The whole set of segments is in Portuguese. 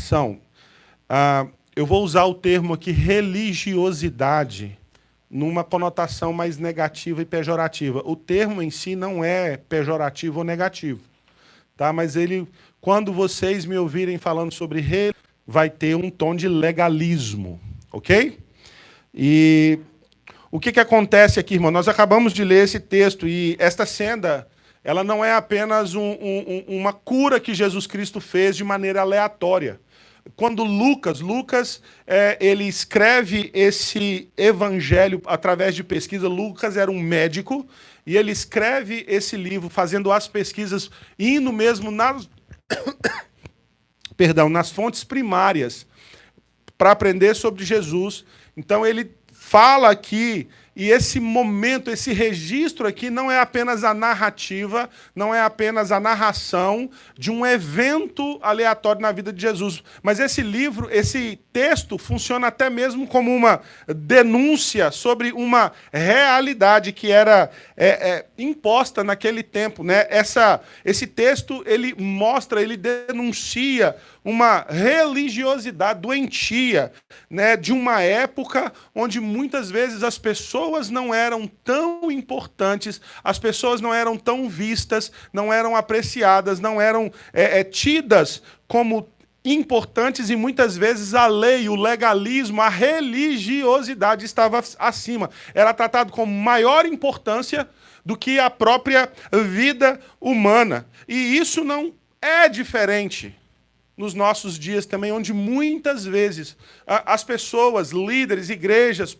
conotação. Eu vou usar o termo aqui religiosidade, numa conotação mais negativa e pejorativa. O termo em si não é pejorativo ou negativo, tá? Mas ele, quando vocês me ouvirem falando sobre vai ter um tom de legalismo, ok? E o que acontece aqui, irmão? Nós acabamos de ler esse texto e esta senda, ela não é apenas uma cura que Jesus Cristo fez de maneira aleatória. Quando Lucas ele escreve esse evangelho através de pesquisa. Lucas era um médico e ele escreve esse livro fazendo as pesquisas, indo mesmo nas fontes primárias para aprender sobre Jesus. Então ele fala aqui, e esse momento, esse registro aqui não é apenas a narrativa, não é apenas a narração de um evento aleatório na vida de Jesus. Mas esse livro, esse texto, funciona até mesmo como uma denúncia sobre uma realidade que era imposta naquele tempo, né? Esse texto, ele mostra, ele denuncia uma religiosidade doentia, né, de uma época onde muitas vezes as pessoas não eram tão importantes, as pessoas não eram tão vistas, não eram apreciadas, não eram tidas como importantes, e muitas vezes a lei, o legalismo, a religiosidade estava acima. Era tratado com maior importância do que a própria vida humana. E isso não é diferente nos nossos dias também, onde muitas vezes as pessoas, líderes, igrejas,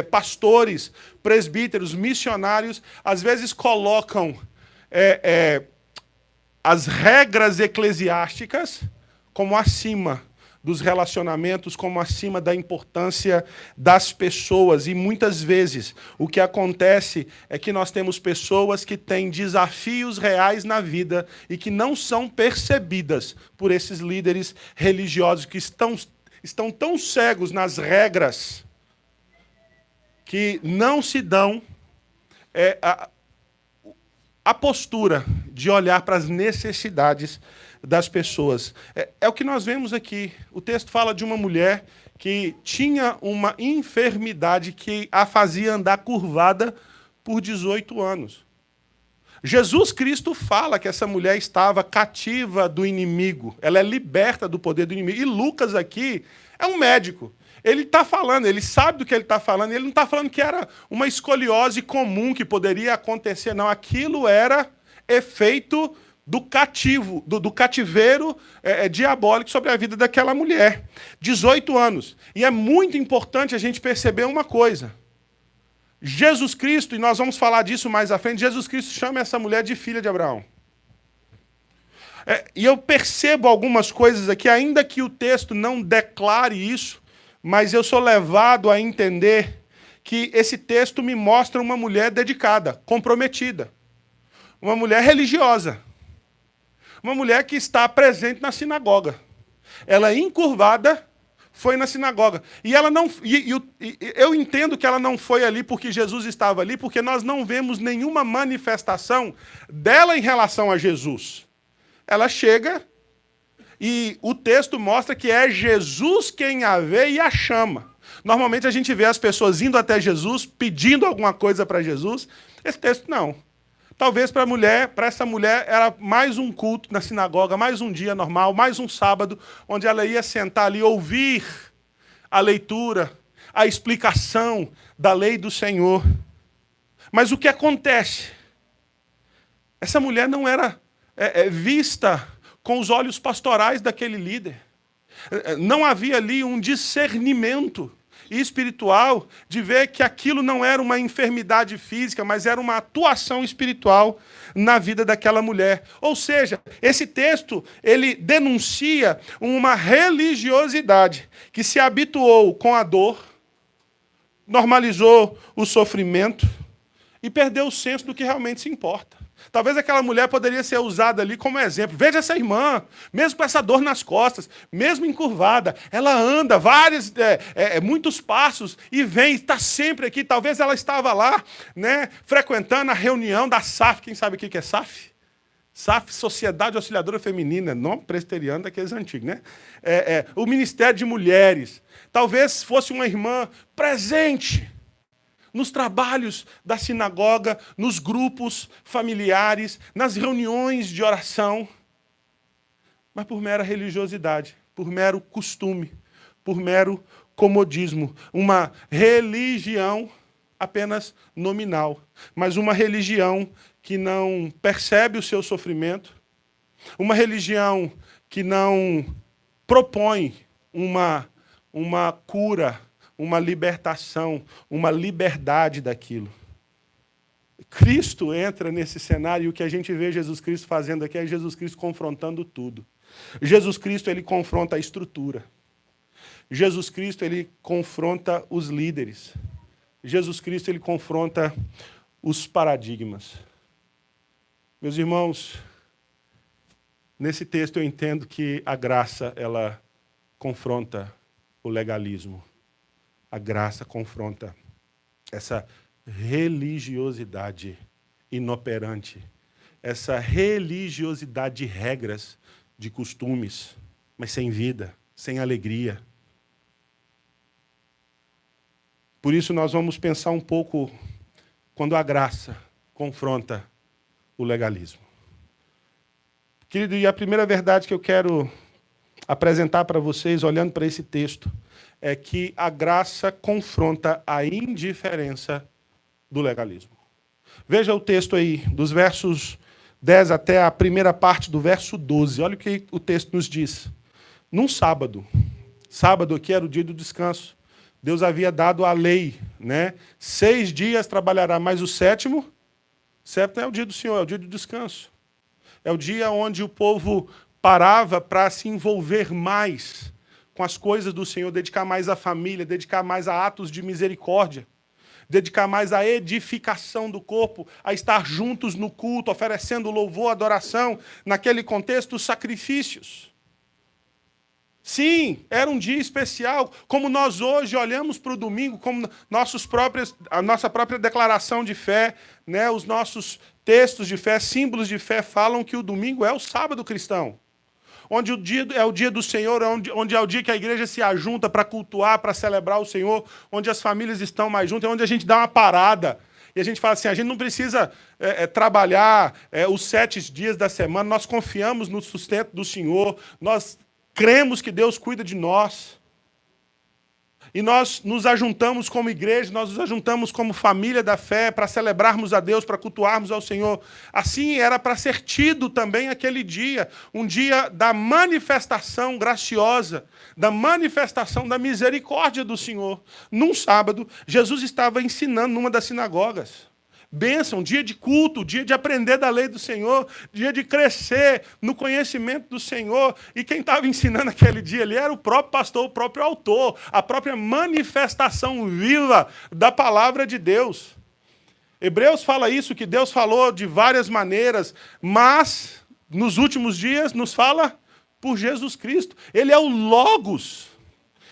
pastores, presbíteros, missionários, às vezes colocam as regras eclesiásticas como acima dos relacionamentos, como acima da importância das pessoas. E muitas vezes o que acontece é que nós temos pessoas que têm desafios reais na vida e que não são percebidas por esses líderes religiosos que estão tão cegos nas regras que não se dão a postura de olhar para as necessidades das pessoas. É o que nós vemos aqui. O texto fala de uma mulher que tinha uma enfermidade que a fazia andar curvada por 18 anos. Jesus Cristo fala que essa mulher estava cativa do inimigo. Ela é liberta do poder do inimigo. E Lucas aqui é um médico. Ele está falando, ele sabe do que ele está falando. Ele não está falando que era uma escoliose comum que poderia acontecer, não. Aquilo era efeito do cativeiro diabólico sobre a vida daquela mulher. 18 anos. E é muito importante a gente perceber uma coisa. Jesus Cristo, e nós vamos falar disso mais à frente, Jesus Cristo chama essa mulher de filha de Abraão. E eu percebo algumas coisas aqui, ainda que o texto não declare isso, mas eu sou levado a entender que esse texto me mostra uma mulher dedicada, comprometida. Uma mulher religiosa. Uma mulher que está presente na sinagoga. Ela, encurvada, foi na sinagoga. E ela não, eu entendo que ela não foi ali porque Jesus estava ali, porque nós não vemos nenhuma manifestação dela em relação a Jesus. Ela chega e o texto mostra que é Jesus quem a vê e a chama. Normalmente a gente vê as pessoas indo até Jesus, pedindo alguma coisa para Jesus. Esse texto não. Talvez para essa mulher, era mais um culto na sinagoga, mais um dia normal, mais um sábado, onde ela ia sentar ali, ouvir a leitura, a explicação da lei do Senhor. Mas o que acontece? Essa mulher não era vista com os olhos pastorais daquele líder. Não havia ali um discernimento espiritual de ver que aquilo não era uma enfermidade física, mas era uma atuação espiritual na vida daquela mulher. Ou seja, esse texto, ele denuncia uma religiosidade que se habituou com a dor, normalizou o sofrimento e perdeu o senso do que realmente se importa. Talvez aquela mulher poderia ser usada ali como exemplo. Veja essa irmã, mesmo com essa dor nas costas, mesmo encurvada, ela anda muitos passos e vem, está sempre aqui. Talvez ela estava lá, né, frequentando a reunião da SAF. Quem sabe o que é SAF? SAF, Sociedade Auxiliadora Feminina, nome presbiteriano daqueles antigos, né? O Ministério de Mulheres. Talvez fosse uma irmã presente nos trabalhos da sinagoga, nos grupos familiares, nas reuniões de oração, mas por mera religiosidade, por mero costume, por mero comodismo. Uma religião apenas nominal, mas uma religião que não percebe o seu sofrimento, uma religião que não propõe uma cura, uma libertação, uma liberdade daquilo. Cristo entra nesse cenário e o que a gente vê Jesus Cristo fazendo aqui é Jesus Cristo confrontando tudo. Jesus Cristo, ele confronta a estrutura. Jesus Cristo, ele confronta os líderes. Jesus Cristo, ele confronta os paradigmas. Meus irmãos, nesse texto eu entendo que a graça, ela confronta o legalismo. A graça confronta essa religiosidade inoperante, essa religiosidade de regras, de costumes, mas sem vida, sem alegria. Por isso nós vamos pensar um pouco quando a graça confronta o legalismo. Querido, e a primeira verdade que eu quero apresentar para vocês, olhando para esse texto, é que a graça confronta a indiferença do legalismo. Veja o texto aí, dos versos 10 até a primeira parte do verso 12. Olha o que o texto nos diz. Num sábado aqui era o dia do descanso, Deus havia dado a lei, né? 6 dias trabalhará, mas o sétimo é o dia do Senhor, é o dia do descanso. É o dia onde o povo parava para se envolver mais com as coisas do Senhor, dedicar mais à família, dedicar mais a atos de misericórdia, dedicar mais à edificação do corpo, a estar juntos no culto, oferecendo louvor, adoração, naquele contexto, os sacrifícios. Sim, era um dia especial, como nós hoje olhamos para o domingo, como a nossa própria declaração de fé, né, os nossos textos de fé, símbolos de fé, falam que o domingo é o sábado cristão. Onde é o dia do Senhor, onde é o dia que a igreja se ajunta para cultuar, para celebrar o Senhor, onde as famílias estão mais juntas, é onde a gente dá uma parada. E a gente fala assim, a gente não precisa trabalhar os 7 dias da semana, nós confiamos no sustento do Senhor, nós cremos que Deus cuida de nós. E nós nos ajuntamos como igreja, nós nos ajuntamos como família da fé para celebrarmos a Deus, para cultuarmos ao Senhor. Assim era para ser tido também aquele dia, um dia da manifestação graciosa, da manifestação da misericórdia do Senhor. Num sábado, Jesus estava ensinando numa das sinagogas. Bênção, dia de culto, dia de aprender da lei do Senhor, dia de crescer no conhecimento do Senhor. E quem estava ensinando aquele dia ali era o próprio pastor, o próprio autor, a própria manifestação viva da palavra de Deus. Hebreus fala isso, que Deus falou de várias maneiras, mas nos últimos dias nos fala por Jesus Cristo. Ele é o Logos,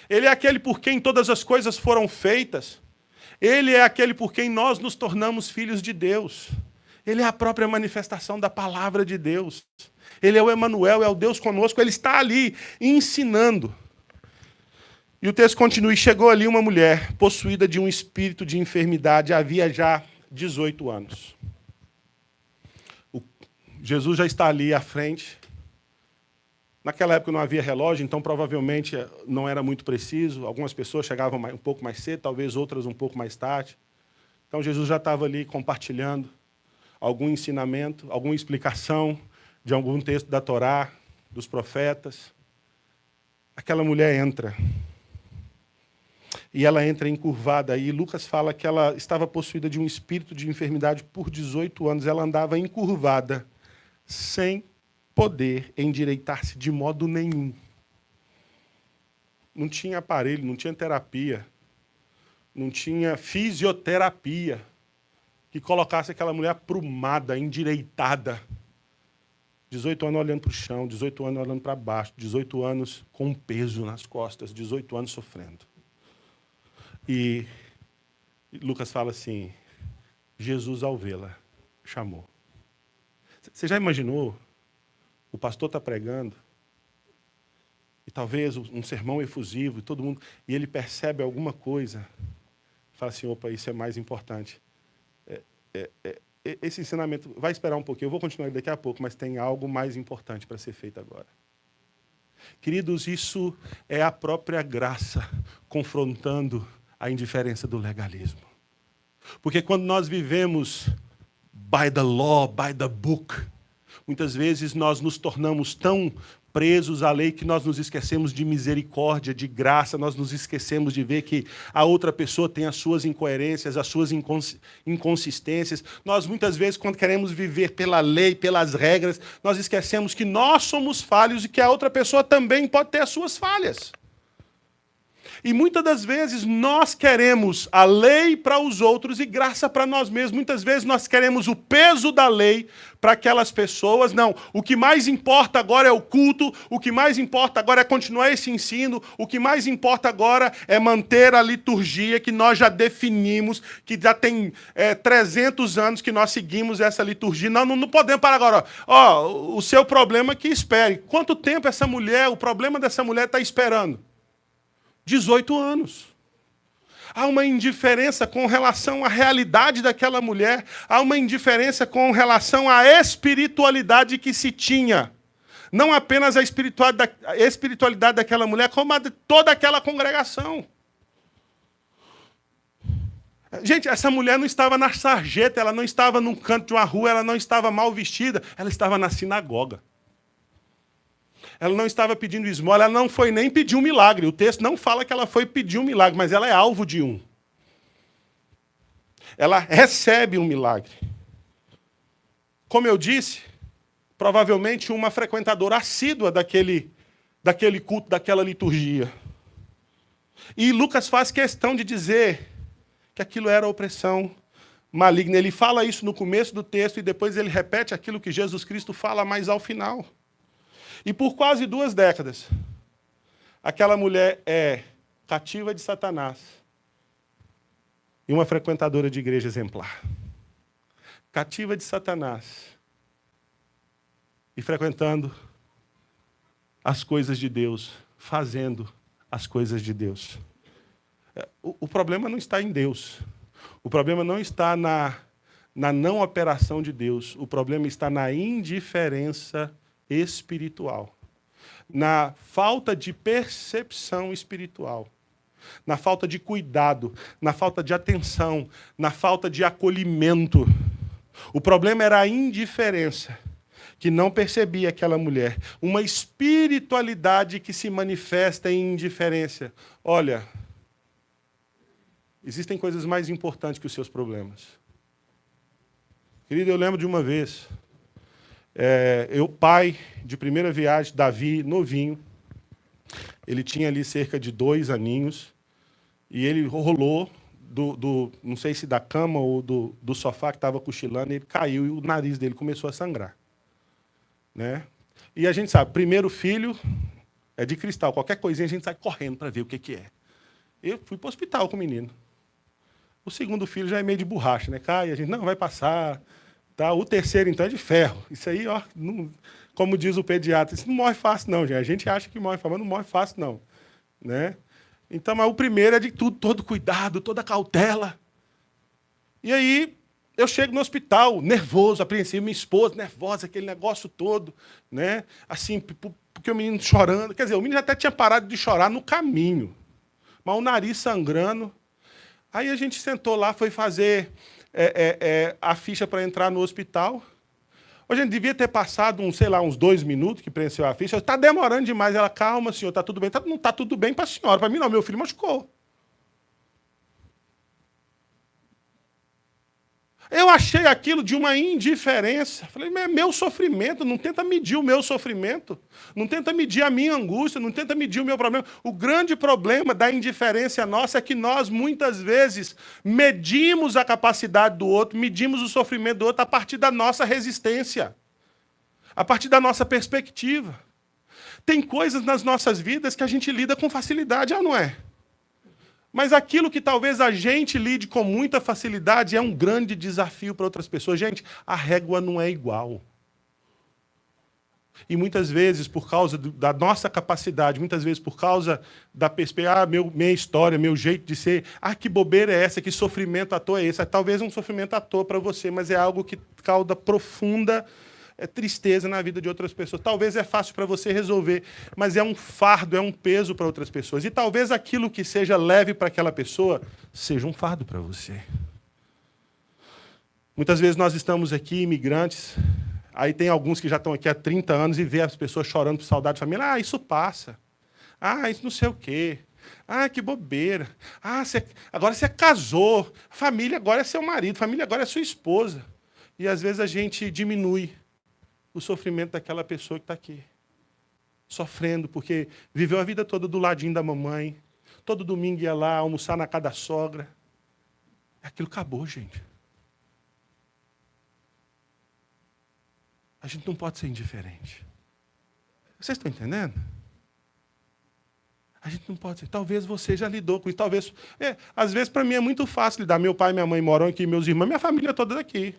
ele é aquele por quem todas as coisas foram feitas. Ele é aquele por quem nós nos tornamos filhos de Deus. Ele é a própria manifestação da palavra de Deus. Ele é o Emanuel, é o Deus conosco. Ele está ali ensinando. E o texto continua. E chegou ali uma mulher possuída de um espírito de enfermidade. Havia já 18 anos. Jesus já está ali à frente. Naquela época não havia relógio, então provavelmente não era muito preciso. Algumas pessoas chegavam um pouco mais cedo, talvez outras um pouco mais tarde. Então Jesus já estava ali compartilhando algum ensinamento, alguma explicação de algum texto da Torá, dos profetas. Aquela mulher entra. E ela entra encurvada. E Lucas fala que ela estava possuída de um espírito de enfermidade por 18 anos. Ela andava encurvada, sem poder endireitar-se de modo nenhum. Não tinha aparelho, não tinha terapia, não tinha fisioterapia que colocasse aquela mulher aprumada, endireitada. 18 anos olhando para o chão, 18 anos olhando para baixo, 18 anos com um peso nas costas, 18 anos sofrendo. E Lucas fala assim, Jesus ao vê-la chamou. Você já imaginou? O pastor está pregando, e talvez um sermão efusivo, e ele percebe alguma coisa, fala assim, opa, isso é mais importante. Esse ensinamento vai esperar um pouquinho, eu vou continuar daqui a pouco, mas tem algo mais importante para ser feito agora. Queridos, isso é a própria graça confrontando a indiferença do legalismo. Porque quando nós vivemos by the law, by the book, muitas vezes nós nos tornamos tão presos à lei que nós nos esquecemos de misericórdia, de graça, nós nos esquecemos de ver que a outra pessoa tem as suas incoerências, as suas inconsistências. Nós, muitas vezes, quando queremos viver pela lei, pelas regras, nós esquecemos que nós somos falhos e que a outra pessoa também pode ter as suas falhas. E muitas das vezes nós queremos a lei para os outros e graça para nós mesmos. Muitas vezes nós queremos o peso da lei para aquelas pessoas. Não, o que mais importa agora é o culto, o que mais importa agora é continuar esse ensino, o que mais importa agora é manter a liturgia que nós já definimos, que já tem 300 anos que nós seguimos essa liturgia. Não podemos parar agora. O seu problema é que espere. Quanto tempo o problema dessa mulher está esperando? 18 anos. Há uma indiferença com relação à realidade daquela mulher, há uma indiferença com relação à espiritualidade que se tinha. Não apenas a espiritualidade daquela mulher, como a de toda aquela congregação. Gente, essa mulher não estava na sarjeta, ela não estava num canto de uma rua, ela não estava mal vestida, ela estava na sinagoga. Ela não estava pedindo esmola, ela não foi nem pedir um milagre. O texto não fala que ela foi pedir um milagre, mas ela é alvo de um. Ela recebe um milagre. Como eu disse, provavelmente uma frequentadora assídua daquele culto, daquela liturgia. E Lucas faz questão de dizer que aquilo era opressão maligna. Ele fala isso no começo do texto e depois ele repete aquilo que Jesus Cristo fala mais ao final. E por quase 2 décadas, aquela mulher é cativa de Satanás e uma frequentadora de igreja exemplar. Cativa de Satanás e frequentando as coisas de Deus, fazendo as coisas de Deus. O problema não está em Deus. O problema não está na não operação de Deus. O problema está na indiferença espiritual, na falta de percepção espiritual, na falta de cuidado, na falta de atenção, na falta de acolhimento. O problema era a indiferença, que não percebia aquela mulher, uma espiritualidade que se manifesta em indiferença. Olha, existem coisas mais importantes que os seus problemas. Querido, eu lembro de uma vez, pai de primeira viagem, Davi, novinho, ele tinha ali cerca de 2 aninhos, e ele rolou, não sei se da cama ou do sofá que estava cochilando, ele caiu e o nariz dele começou a sangrar. Né? E a gente sabe, primeiro filho é de cristal, qualquer coisinha a gente sai correndo para ver o que é. Eu fui para o hospital com o menino. O segundo filho já é meio de borracha, né? Cai, a gente, não, vai passar. Tá? O terceiro, então, é de ferro. Isso aí, ó, não, como diz o pediatra, isso não morre fácil, não, gente. A gente acha que morre fácil, mas não morre fácil, não. Né? Então, mas o primeiro é de tudo, todo cuidado, toda cautela. E aí, eu chego no hospital, nervoso, apreensivo, minha esposa, nervosa, aquele negócio todo, né? Assim, porque o menino chorando. Quer dizer, o menino até tinha parado de chorar no caminho, mas o nariz sangrando. Aí a gente sentou lá, foi fazer a ficha para entrar no hospital. A gente devia ter passado, uns 2 minutos que preencheu a ficha. Está demorando demais. Ela, calma, senhor, está tudo bem. Não está tudo bem para a senhora. Para mim, não, meu filho machucou. Eu achei aquilo de uma indiferença. Falei, é meu sofrimento, não tenta medir o meu sofrimento, não tenta medir a minha angústia, não tenta medir o meu problema. O grande problema da indiferença nossa é que nós, muitas vezes, medimos a capacidade do outro, medimos o sofrimento do outro a partir da nossa resistência, a partir da nossa perspectiva. Tem coisas nas nossas vidas que a gente lida com facilidade, não é? Mas aquilo que talvez a gente lide com muita facilidade é um grande desafio para outras pessoas. Gente, a régua não é igual. E muitas vezes, por causa da nossa capacidade, muitas vezes por causa da perspectiva, minha história, meu jeito de ser, que bobeira é essa, que sofrimento à toa é esse? Talvez um sofrimento à toa para você, mas é algo que causa profunda tristeza na vida de outras pessoas. Talvez é fácil para você resolver, mas é um fardo, é um peso para outras pessoas. E talvez aquilo que seja leve para aquela pessoa seja um fardo para você. Muitas vezes nós estamos aqui, imigrantes, aí tem alguns que já estão aqui há 30 anos e vê as pessoas chorando por saudade de família. Isso passa. Isso não sei o quê. Que bobeira. Agora você casou. Família agora é seu marido. Família agora é sua esposa. E às vezes a gente diminui o sofrimento daquela pessoa que está aqui. Sofrendo, porque viveu a vida toda do ladinho da mamãe. Todo domingo ia lá almoçar na casa da sogra. Aquilo acabou, gente. A gente não pode ser indiferente. Vocês estão entendendo? A gente não pode ser. Talvez você já lidou com isso. Talvez. Às vezes, para mim, é muito fácil lidar. Meu pai e minha mãe moram aqui, meus irmãos, minha família toda daqui.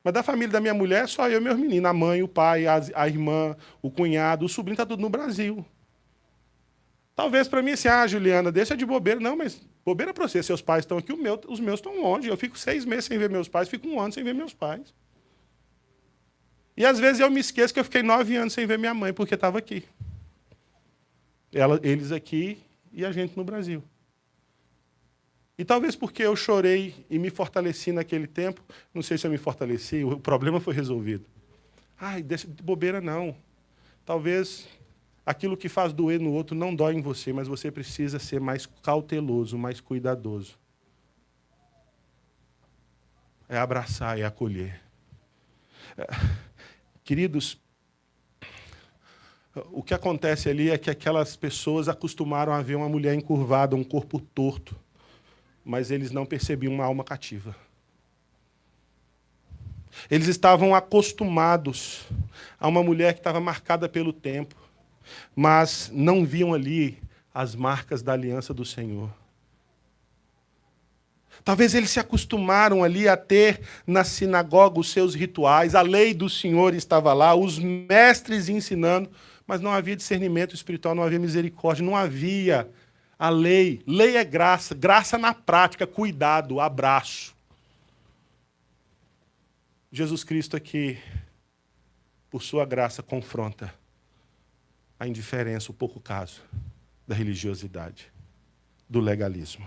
Mas da família da minha mulher, só eu e meus meninos. A mãe, o pai, a irmã, o cunhado, o sobrinho, está tudo no Brasil. Talvez para mim, assim, Juliana, deixa de bobeira. Não, mas bobeira para você. Seus pais estão aqui, os meus estão longe. Eu fico 6 meses sem ver meus pais, fico 1 ano sem ver meus pais. E às vezes eu me esqueço que eu fiquei 9 anos sem ver minha mãe, porque estava aqui. Eles aqui e a gente no Brasil. E talvez porque eu chorei e me fortaleci naquele tempo, não sei se eu me fortaleci, o problema foi resolvido. Deixa de bobeira não. Talvez aquilo que faz doer no outro não dói em você, mas você precisa ser mais cauteloso, mais cuidadoso. É abraçar, é acolher. Queridos, o que acontece ali é que aquelas pessoas acostumaram a ver uma mulher encurvada, um corpo torto, mas eles não percebiam uma alma cativa. Eles estavam acostumados a uma mulher que estava marcada pelo tempo, mas não viam ali as marcas da aliança do Senhor. Talvez eles se acostumaram ali a ter na sinagoga os seus rituais, a lei do Senhor estava lá, os mestres ensinando, mas não havia discernimento espiritual, não havia misericórdia, não havia a lei. Lei é graça, graça na prática, cuidado, abraço. Jesus Cristo aqui, por sua graça, confronta a indiferença, o pouco caso da religiosidade, do legalismo.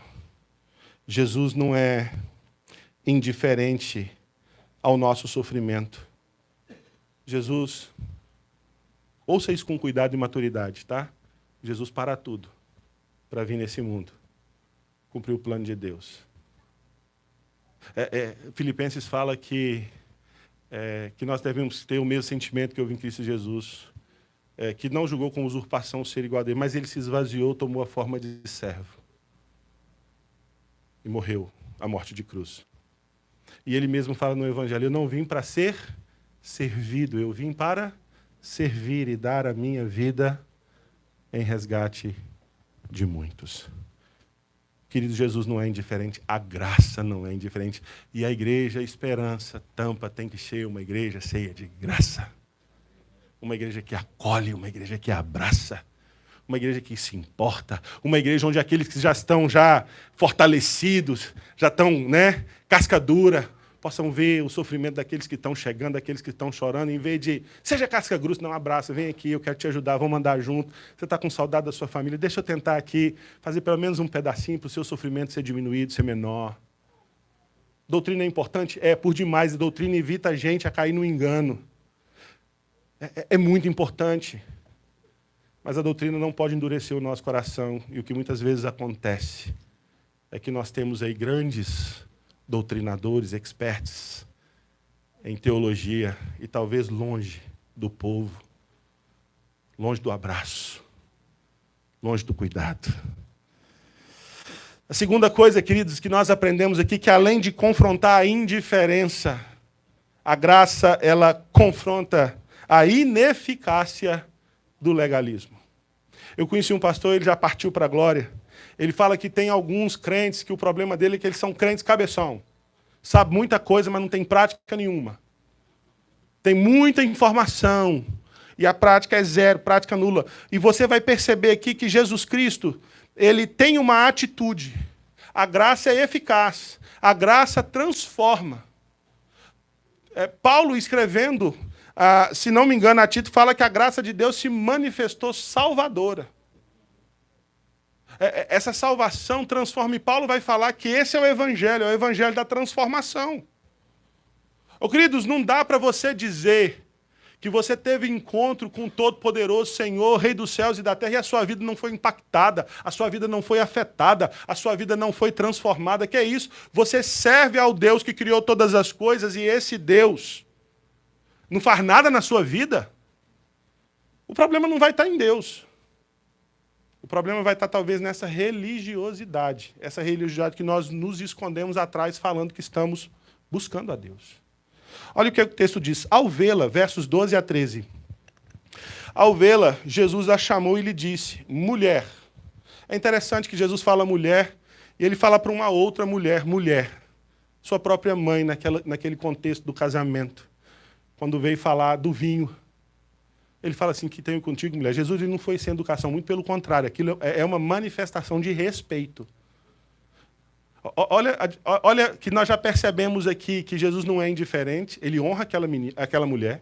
Jesus não é indiferente ao nosso sofrimento. Jesus, ouça isso com cuidado e maturidade, tá? Jesus para tudo para vir nesse mundo, cumprir o plano de Deus. Filipenses fala que nós devemos ter o mesmo sentimento que houve em Cristo Jesus, que não julgou com usurpação ser igual a Deus, mas ele se esvaziou, tomou a forma de servo. E morreu a morte de cruz. E ele mesmo fala no Evangelho, eu não vim para ser servido, eu vim para servir e dar a minha vida em resgate de muitos. Querido, Jesus não é indiferente, a graça não é indiferente. E a igreja, a esperança, Tampa tem que ser uma igreja cheia de graça. Uma igreja que acolhe, uma igreja que abraça. Uma igreja que se importa, uma igreja onde aqueles que já estão fortalecidos, já estão, casca dura, possam ver o sofrimento daqueles que estão chegando, daqueles que estão chorando, em vez de, seja casca grossa, não, abraça, vem aqui, eu quero te ajudar, vamos andar junto, você está com saudade da sua família, deixa eu tentar aqui, fazer pelo menos um pedacinho para o seu sofrimento ser diminuído, ser menor. Doutrina é importante? Por demais, a doutrina evita a gente a cair no engano. É muito importante. Mas a doutrina não pode endurecer o nosso coração. E o que muitas vezes acontece é que nós temos aí grandes doutrinadores, experts em teologia, e talvez longe do povo, longe do abraço, longe do cuidado. A segunda coisa, queridos, que nós aprendemos aqui, que além de confrontar a indiferença, a graça, ela confronta a ineficácia do legalismo. Eu conheci um pastor, ele já partiu para a glória. Ele fala que tem alguns crentes que o problema dele é que eles são crentes cabeção. Sabe muita coisa, mas não tem prática nenhuma. Tem muita informação. E a prática é zero, prática nula. E você vai perceber aqui que Jesus Cristo, ele tem uma atitude. A graça é eficaz. A graça transforma. Paulo escrevendo, se não me engano, a Tito fala que a graça de Deus se manifestou salvadora. Essa salvação transforma. E Paulo vai falar que esse é o evangelho da transformação. Queridos, não dá para você dizer que você teve encontro com o Todo-Poderoso Senhor, Rei dos céus e da terra, e a sua vida não foi impactada, a sua vida não foi afetada, a sua vida não foi transformada. Que é isso? Você serve ao Deus que criou todas as coisas, e esse Deus não faz nada na sua vida? O problema não vai estar em Deus. O problema vai estar talvez nessa religiosidade. Essa religiosidade que nós nos escondemos atrás falando que estamos buscando a Deus. Olha o que o texto diz. Ao vê-la, versos 12 a 13. Ao vê-la, Jesus a chamou e lhe disse, mulher. É interessante que Jesus fala mulher, e ele fala para uma outra mulher, sua própria mãe, naquele contexto do casamento. Quando veio falar do vinho. Ele fala assim, que tenho contigo, mulher. Jesus ele não foi sem educação, muito pelo contrário. Aquilo é uma manifestação de respeito. Olha que nós já percebemos aqui que Jesus não é indiferente, ele honra aquela mulher.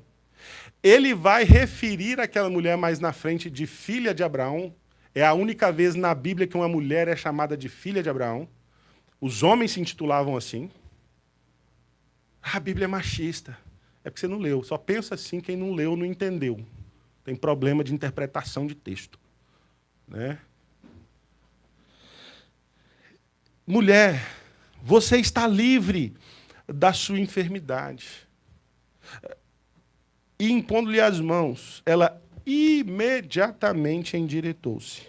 Ele vai referir aquela mulher mais na frente de filha de Abraão. É a única vez na Bíblia que uma mulher é chamada de filha de Abraão. Os homens se intitulavam assim. A Bíblia é machista. É porque você não leu. Só pensa assim, quem não leu não entendeu. Tem problema de interpretação de texto. Né? Mulher, você está livre da sua enfermidade. E impondo-lhe as mãos, ela imediatamente endireitou-se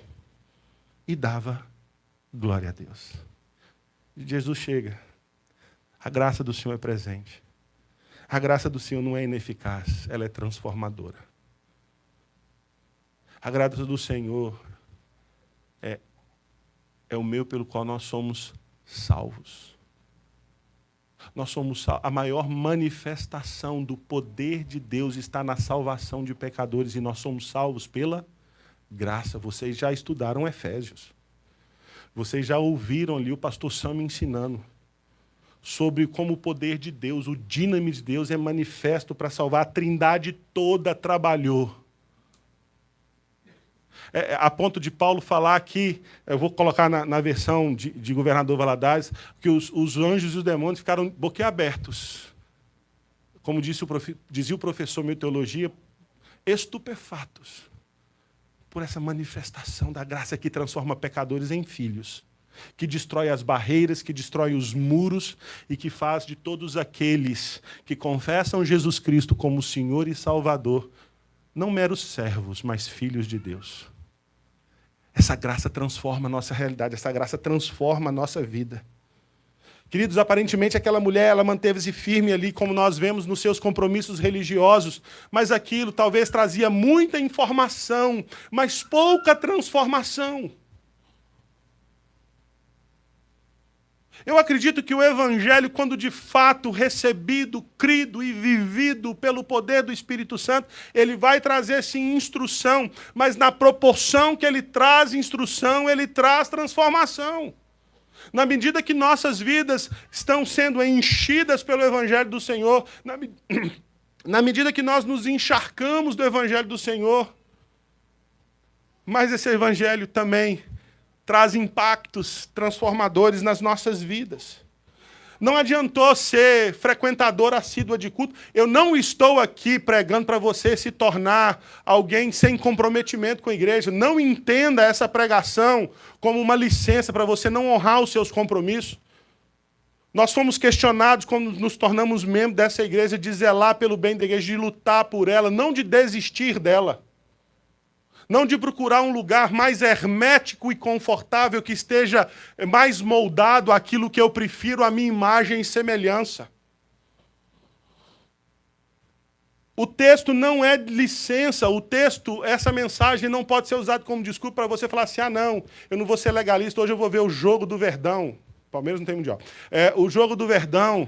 e dava glória a Deus. Jesus chega. A graça do Senhor é presente. A graça do Senhor não é ineficaz, ela é transformadora. A graça do Senhor é o meio pelo qual nós somos salvos. Nós somos salvos. A maior manifestação do poder de Deus está na salvação de pecadores, e nós somos salvos pela graça. Vocês já estudaram Efésios. Vocês já ouviram ali o pastor Sam ensinando sobre como o poder de Deus, o dínamo de Deus é manifesto para salvar. A Trindade toda trabalhou. A ponto de Paulo falar aqui, eu vou colocar na versão de Governador Valadares, que os anjos e os demônios ficaram boquiabertos. Como dizia o professor meu de teologia, estupefatos por essa manifestação da graça que transforma pecadores em filhos, que destrói as barreiras, que destrói os muros e que faz de todos aqueles que confessam Jesus Cristo como Senhor e Salvador, não meros servos, mas filhos de Deus. Essa graça transforma a nossa realidade, essa graça transforma a nossa vida. Queridos, aparentemente aquela mulher, ela manteve-se firme ali, como nós vemos nos seus compromissos religiosos, mas aquilo talvez trazia muita informação, mas pouca transformação. Eu acredito que o Evangelho, quando de fato recebido, crido e vivido pelo poder do Espírito Santo, ele vai trazer sim instrução, mas na proporção que ele traz instrução, ele traz transformação. Na medida que nossas vidas estão sendo enchidas pelo Evangelho do Senhor, na medida que nós nos encharcamos do Evangelho do Senhor, mas esse Evangelho também traz impactos transformadores nas nossas vidas. Não adiantou ser frequentador assíduo de culto. Eu não estou aqui pregando para você se tornar alguém sem comprometimento com a igreja. Não entenda essa pregação como uma licença para você não honrar os seus compromissos. Nós fomos questionados quando nos tornamos membros dessa igreja de zelar pelo bem da igreja, de lutar por ela, não de desistir dela. Não de procurar um lugar mais hermético e confortável, que esteja mais moldado àquilo que eu prefiro, a minha imagem e semelhança. O texto não é licença, o texto, essa mensagem não pode ser usada como desculpa para você falar assim, não, eu não vou ser legalista, hoje eu vou ver o jogo do Verdão. Palmeiras não tem mundial. O jogo do Verdão.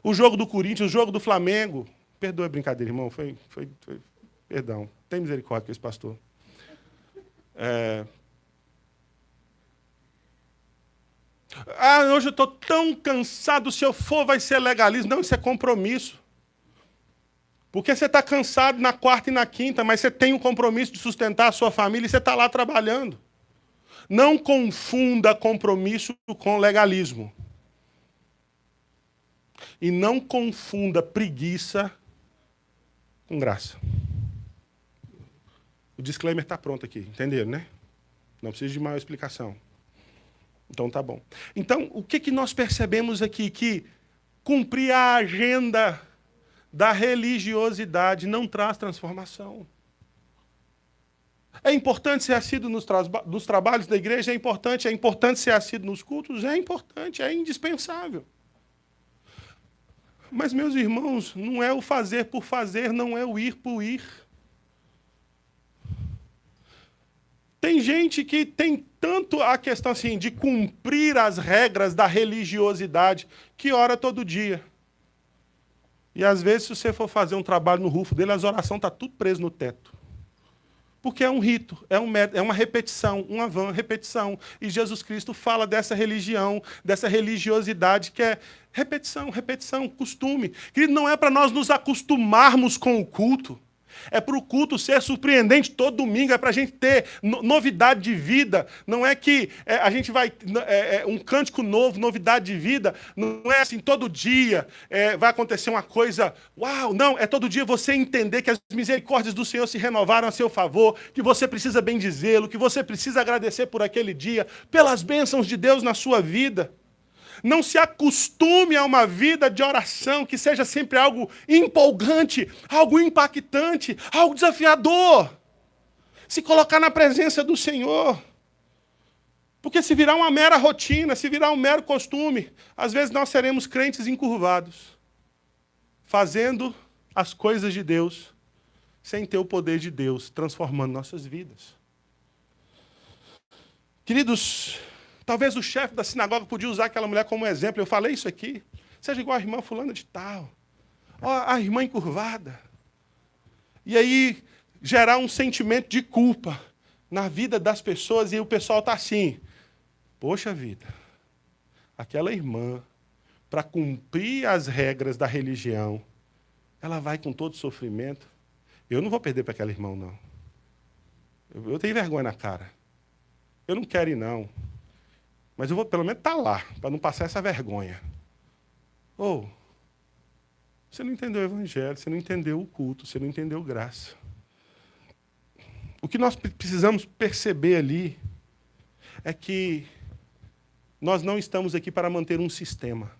O jogo do Corinthians, o jogo do Flamengo. Perdoa a brincadeira, irmão. Perdão. Tem misericórdia com esse pastor. Hoje eu estou tão cansado, se eu for vai ser legalismo. Não, isso é compromisso. Porque você está cansado na quarta e na quinta, mas você tem um compromisso de sustentar a sua família e você está lá trabalhando. Não confunda compromisso com legalismo. E não confunda preguiça com graça. O disclaimer está pronto aqui, entenderam, né? Não precisa de maior explicação. Então tá bom. Então, o que nós percebemos aqui? Que cumprir a agenda da religiosidade não traz transformação. É importante ser assíduo nos trabalhos da igreja? É importante ser assíduo nos cultos? É importante, é indispensável. Mas, meus irmãos, não é o fazer por fazer, não é o ir por ir. Tem gente que tem tanto a questão assim, de cumprir as regras da religiosidade, que ora todo dia. E, às vezes, se você for fazer um trabalho no rufo dele, as orações estão tudo preso no teto. Porque é um rito, é uma repetição, repetição. E Jesus Cristo fala dessa religião, dessa religiosidade que é repetição, costume. Querido, não é para nós nos acostumarmos com o culto. É para o culto ser surpreendente todo domingo, é para a gente ter novidade de vida. Não é que a gente vai... um cântico novo, novidade de vida. Não é assim, todo dia vai acontecer uma coisa... Uau! Não, é todo dia você entender que as misericórdias do Senhor se renovaram a seu favor, que você precisa bendizê-lo, que você precisa agradecer por aquele dia, pelas bênçãos de Deus na sua vida. Não se acostume a uma vida de oração que seja sempre algo empolgante, algo impactante, algo desafiador. Se colocar na presença do Senhor. Porque se virar uma mera rotina, se virar um mero costume, às vezes nós seremos crentes encurvados, fazendo as coisas de Deus, sem ter o poder de Deus, transformando nossas vidas. Queridos, talvez o chefe da sinagoga podia usar aquela mulher como exemplo. Eu falei isso aqui. Seja igual a irmã fulana de tal. Ó, a irmã encurvada. E aí, gerar um sentimento de culpa na vida das pessoas e o pessoal está assim. Poxa vida, aquela irmã, para cumprir as regras da religião, ela vai com todo sofrimento. Eu não vou perder para aquela irmã, não. Eu tenho vergonha na cara. Eu não quero ir, não. Mas eu vou, pelo menos, estar lá, para não passar essa vergonha. Você não entendeu o evangelho, você não entendeu o culto, você não entendeu graça. O que nós precisamos perceber ali é que nós não estamos aqui para manter um sistema.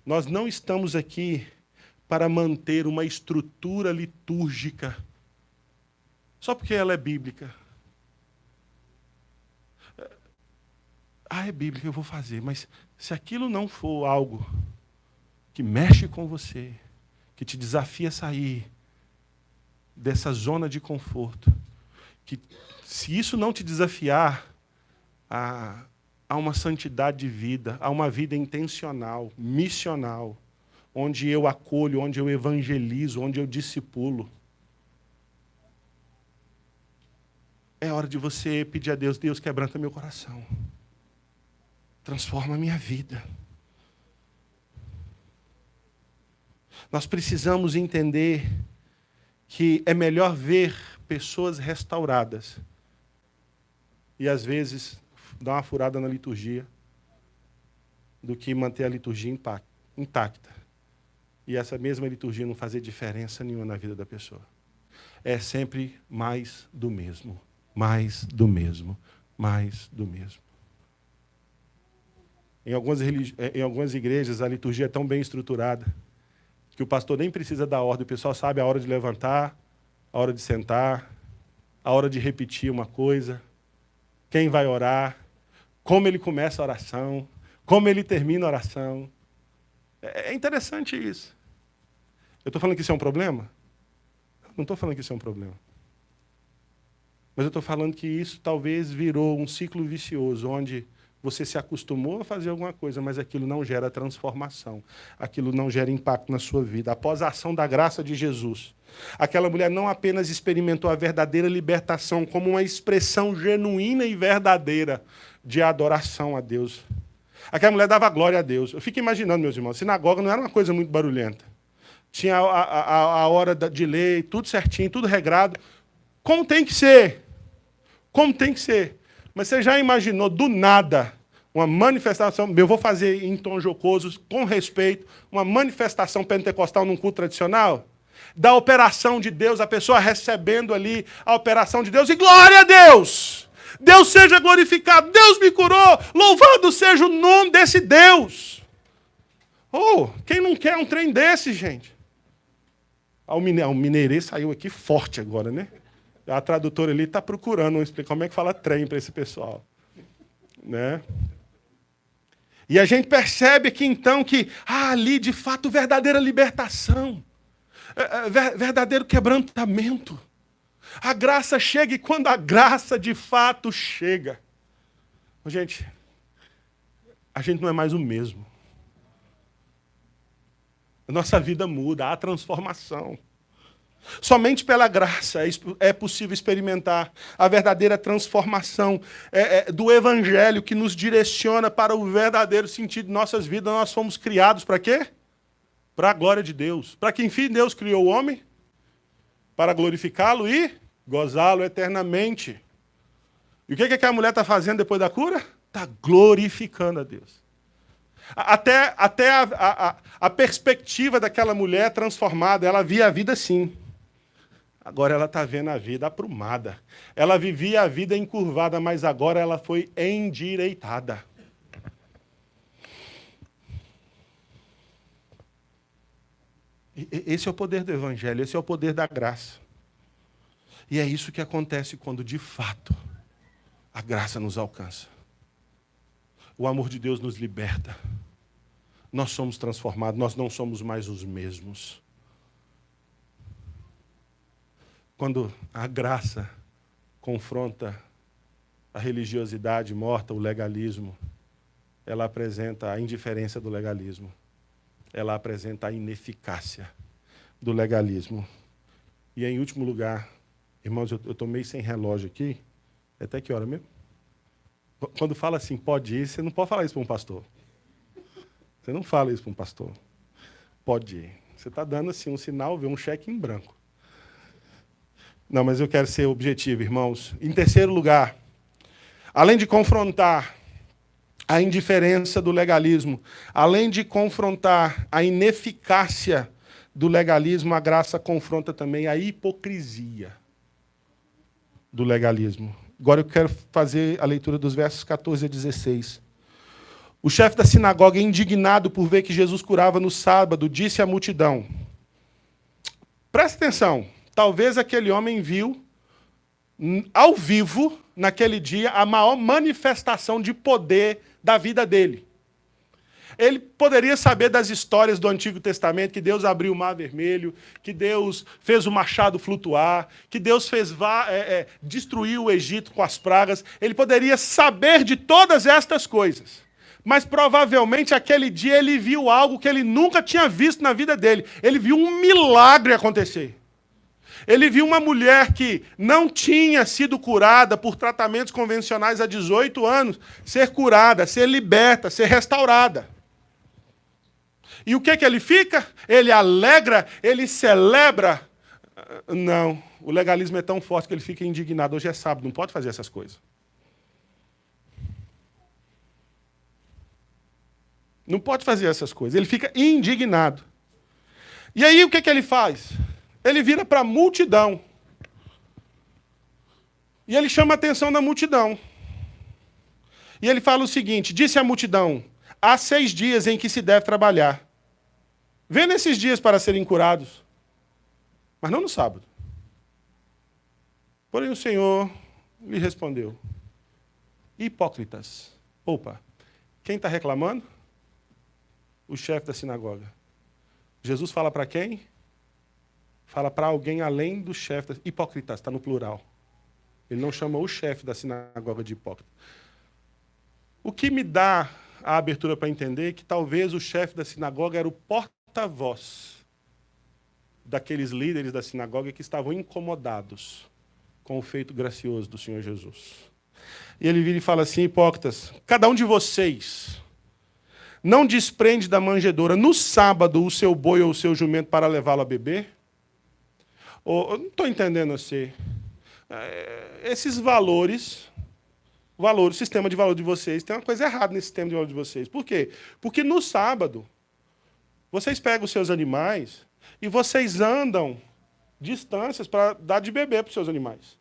Nós não estamos aqui para manter uma estrutura litúrgica só porque ela é bíblica. É bíblica, eu vou fazer, mas se aquilo não for algo que mexe com você, que te desafia a sair dessa zona de conforto, que se isso não te desafiar a uma santidade de vida, a uma vida intencional, missional, onde eu acolho, onde eu evangelizo, onde eu discipulo, é hora de você pedir a Deus, Deus, quebranta meu coração. Transforma a minha vida. Nós precisamos entender que é melhor ver pessoas restauradas e, às vezes, dar uma furada na liturgia do que manter a liturgia intacta. E essa mesma liturgia não fazer diferença nenhuma na vida da pessoa. É sempre mais do mesmo, mais do mesmo, mais do mesmo. Em algumas igrejas, a liturgia é tão bem estruturada que o pastor nem precisa dar ordem. O pessoal sabe a hora de levantar, a hora de sentar, a hora de repetir uma coisa, quem vai orar, como ele começa a oração, como ele termina a oração. É interessante isso. Eu estou falando que isso é um problema? Não estou falando que isso é um problema. Mas eu estou falando que isso talvez virou um ciclo vicioso, onde Você se acostumou a fazer alguma coisa, mas aquilo não gera transformação. Aquilo não gera impacto na sua vida. Após a ação da graça de Jesus, aquela mulher não apenas experimentou a verdadeira libertação como uma expressão genuína e verdadeira de adoração a Deus. Aquela mulher dava glória a Deus. Eu fico imaginando, meus irmãos, a sinagoga não era uma coisa muito barulhenta. Tinha a hora de lei, tudo certinho, tudo regrado. Como tem que ser. Como tem que ser. Mas você já imaginou, do nada, uma manifestação, eu vou fazer em tom jocoso, com respeito, uma manifestação pentecostal num culto tradicional? Da operação de Deus, a pessoa recebendo ali a operação de Deus, e glória a Deus! Deus seja glorificado, Deus me curou, louvado seja o nome desse Deus. Oh, quem não quer um trem desse, gente? O mineirês saiu aqui forte agora, né? A tradutora ali está procurando explicar como é que fala trem para esse pessoal. Né? E a gente percebe aqui, então, que ali, de fato, verdadeira libertação. Verdadeiro quebrantamento. A graça chega e quando a graça, de fato, chega. Gente, a gente não é mais o mesmo. A nossa vida muda, há transformação. Somente pela graça é possível experimentar a verdadeira transformação do Evangelho que nos direciona para o verdadeiro sentido de nossas vidas. Nós fomos criados para quê? Para a glória de Deus. Para que, enfim, Deus criou o homem? Para glorificá-lo e gozá-lo eternamente. E o que a mulher está fazendo depois da cura? Está glorificando a Deus. Até a perspectiva daquela mulher transformada, ela via a vida assim. Agora ela está vendo a vida aprumada. Ela vivia a vida encurvada, mas agora ela foi endireitada. Esse é o poder do Evangelho, esse é o poder da graça. E é isso que acontece quando, de fato, a graça nos alcança. O amor de Deus nos liberta. Nós somos transformados, nós não somos mais os mesmos. Quando a graça confronta a religiosidade morta, o legalismo, ela apresenta a indiferença do legalismo. Ela apresenta a ineficácia do legalismo. E, em último lugar, irmãos, eu estou meio sem relógio aqui. É até que hora mesmo? Quando fala assim, pode ir, você não pode falar isso para um pastor. Você não fala isso para um pastor. Pode ir. Você está dando assim, um sinal, vê um cheque em branco. Não, mas eu quero ser objetivo, irmãos. Em terceiro lugar, além de confrontar a indiferença do legalismo, além de confrontar a ineficácia do legalismo, a graça confronta também a hipocrisia do legalismo. Agora eu quero fazer a leitura dos versos 14 a 16. O chefe da sinagoga, indignado por ver que Jesus curava no sábado, disse à multidão: presta atenção, talvez aquele homem viu, ao vivo, naquele dia, a maior manifestação de poder da vida dele. Ele poderia saber das histórias do Antigo Testamento, que Deus abriu o Mar Vermelho, que Deus fez o machado flutuar, que Deus destruiu o Egito com as pragas. Ele poderia saber de todas estas coisas. Mas provavelmente aquele dia ele viu algo que ele nunca tinha visto na vida dele. Ele viu um milagre acontecer. Ele viu uma mulher que não tinha sido curada por tratamentos convencionais há 18 anos, ser curada, ser liberta, ser restaurada. E o que ele fica? Ele alegra, ele celebra. Não, o legalismo é tão forte que ele fica indignado. Hoje é sábado, não pode fazer essas coisas. Não pode fazer essas coisas. Ele fica indignado. E aí o que ele faz? Ele vira para a multidão. E ele chama a atenção da multidão. E ele fala o seguinte: disse à multidão: há 6 dias em que se deve trabalhar. Vê nesses dias para serem curados, mas não no sábado. Porém o Senhor lhe respondeu: hipócritas. Opa, quem está reclamando? O chefe da sinagoga. Jesus fala para quem? Fala para alguém além do chefe. Hipócritas, está no plural. Ele não chama o chefe da sinagoga de hipócrita. O que me dá a abertura para entender que talvez o chefe da sinagoga era o porta-voz daqueles líderes da sinagoga que estavam incomodados com o feito gracioso do Senhor Jesus. E ele vira e fala assim: hipócritas, cada um de vocês não desprende da manjedoura no sábado o seu boi ou o seu jumento para levá-lo a beber? Eu não estou entendendo assim. Esses valores, o sistema de valor de vocês, tem uma coisa errada nesse sistema de valor de vocês. Por quê? Porque no sábado, vocês pegam os seus animais e vocês andam distâncias para dar de beber para os seus animais.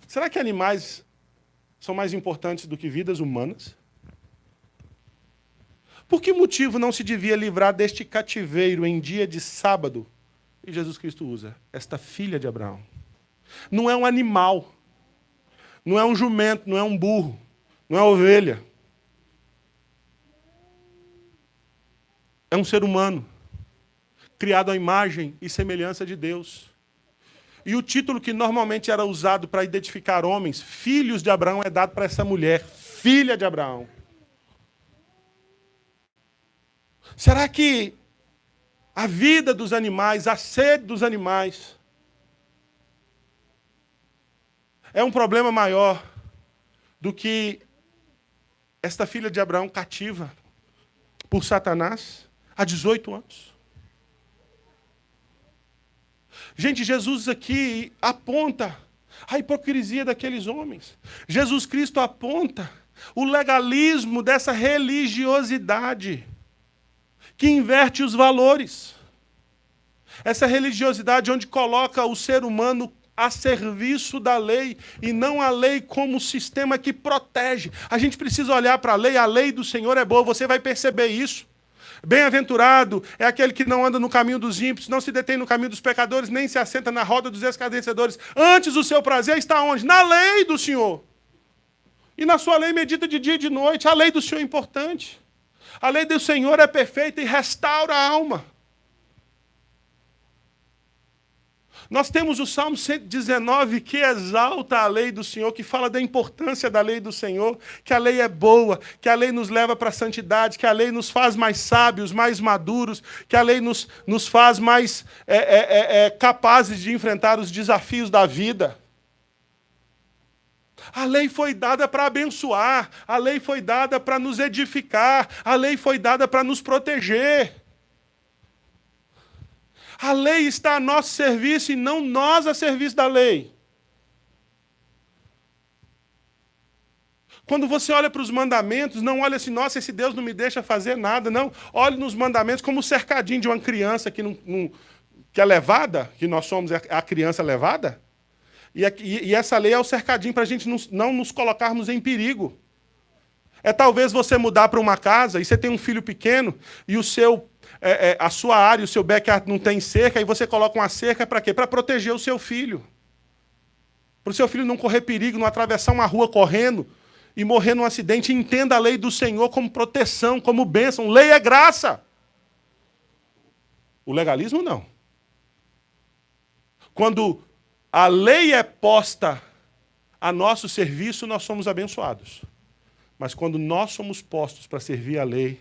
Será que animais são mais importantes do que vidas humanas? Por que motivo não se devia livrar deste cativeiro em dia de sábado? E Jesus Cristo usa esta filha de Abraão. Não é um animal, não é um jumento, não é um burro, não é ovelha. É um ser humano, criado à imagem e semelhança de Deus. E o título que normalmente era usado para identificar homens, filhos de Abraão, é dado para essa mulher, filha de Abraão. Será que a vida dos animais, a sede dos animais, é um problema maior do que esta filha de Abraão cativa por Satanás há 18 anos? Gente, Jesus aqui aponta a hipocrisia daqueles homens. Jesus Cristo aponta o legalismo dessa religiosidade que inverte os valores. Essa religiosidade onde coloca o ser humano a serviço da lei e não a lei como sistema que protege. A gente precisa olhar para a lei do Senhor é boa, você vai perceber isso. Bem-aventurado é aquele que não anda no caminho dos ímpios, não se detém no caminho dos pecadores, nem se assenta na roda dos escarnecedores. Antes o seu prazer está onde? Na lei do Senhor. E na sua lei medita de dia e de noite. A lei do Senhor é importante. A lei do Senhor é perfeita e restaura a alma. Nós temos o Salmo 119 que exalta a lei do Senhor, que fala da importância da lei do Senhor, que a lei é boa, que a lei nos leva para a santidade, que a lei nos faz mais sábios, mais maduros, que a lei nos faz mais capazes de enfrentar os desafios da vida. A lei foi dada para abençoar, a lei foi dada para nos edificar, a lei foi dada para nos proteger. A lei está a nosso serviço e não nós a serviço da lei. Quando você olha para os mandamentos, não olha assim, nossa, esse Deus não me deixa fazer nada, não. Olhe nos mandamentos como o cercadinho de uma criança que é levada, que nós somos a criança levada. E essa lei é o cercadinho para a gente não nos colocarmos em perigo. É talvez você mudar para uma casa e você tem um filho pequeno e a sua área, o seu backyard não tem cerca, e você coloca uma cerca para quê? Para proteger o seu filho. Para o seu filho não correr perigo, não atravessar uma rua correndo e morrer num acidente. Entenda a lei do Senhor como proteção, como bênção. Lei é graça. O legalismo não. Quando a lei é posta a nosso serviço, nós somos abençoados. Mas quando nós somos postos para servir a lei,